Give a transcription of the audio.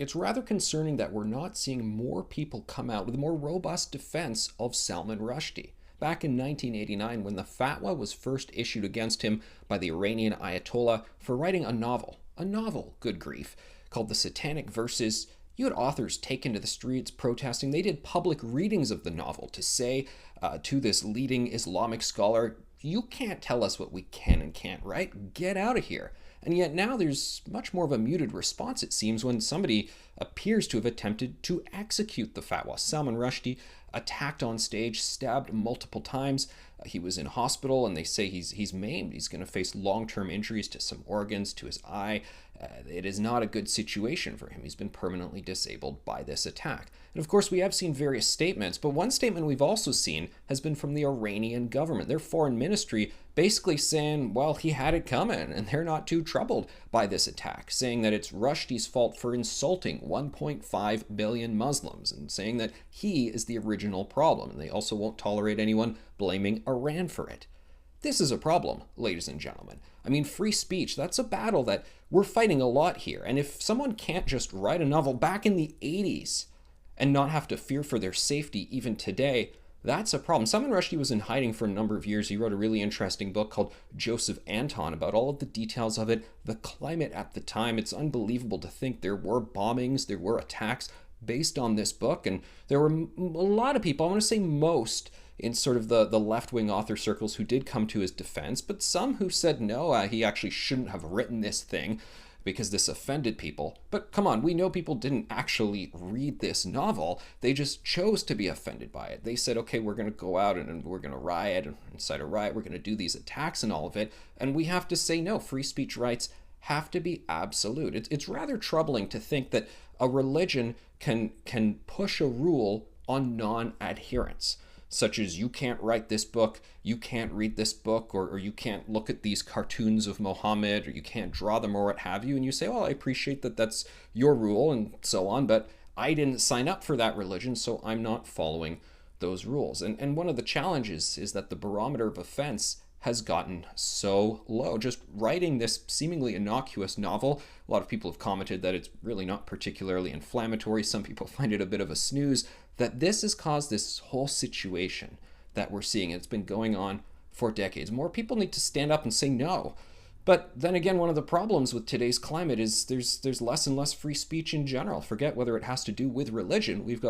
It's rather concerning that we're not seeing more people come out with a more robust defense of Salman Rushdie. Back in 1989, when the fatwa was first issued against him by the Iranian Ayatollah for writing a novel, good grief, called The Satanic Verses, you had authors taken to the streets protesting. They did public readings of the novel to say to this leading Islamic scholar, you can't tell us what we can and can't write. Get out of here. And yet now there's much more of a muted response, it seems, when somebody appears to have attempted to execute the fatwa. Salman Rushdie attacked on stage, stabbed multiple times. He was in hospital, and they say he's maimed. He's going to face long-term injuries to some organs, to his eye. It is not a good situation for him. He's been permanently disabled by this attack. And of course, we have seen various statements, but one statement we've also seen has been from the Iranian government. Their foreign ministry basically saying, well, he had it coming, and they're not too troubled by this attack, saying that it's Rushdie's fault for insulting 1.5 billion Muslims, and saying that he is the original problem, and they also won't tolerate anyone blaming Iran for it. This is a problem, ladies and gentlemen. I mean, free speech, that's a battle that we're fighting a lot here. And if someone can't just write a novel back in the 80s and not have to fear for their safety even today, that's a problem. Salman Rushdie was in hiding for a number of years. He wrote a really interesting book called Joseph Anton about all of the details of it, the climate at the time. It's unbelievable to think there were bombings, there were attacks based on this book. And there were a lot of people, I want to say most, in sort of the left-wing author circles who did come to his defense, but some who said no, he actually shouldn't have written this thing because this offended people. But come on, we know people didn't actually read this novel. They just chose to be offended by it. They said, okay, we're going to go out and we're going to riot, and incite a riot, we're going to do these attacks and all of it. And we have to say no, free speech rights have to be absolute. It's rather troubling to think that a religion can push a rule on non-adherence, such as you can't write this book, you can't read this book, or you can't look at these cartoons of Muhammad, or you can't draw them, or what have you. And you say, well, I appreciate that that's your rule and so on, but I didn't sign up for that religion, so I'm not following those rules. And one of the challenges is that the barometer of offense has gotten so low. Just writing this seemingly innocuous novel, a lot of people have commented that it's really not particularly inflammatory. Some people find it a bit of a snooze. That this has caused this whole situation that we're seeing. It's been going on for decades. More people need to stand up and say no. But then again, one of the problems with today's climate is there's less and less free speech in general. Forget whether it has to do with religion. We've got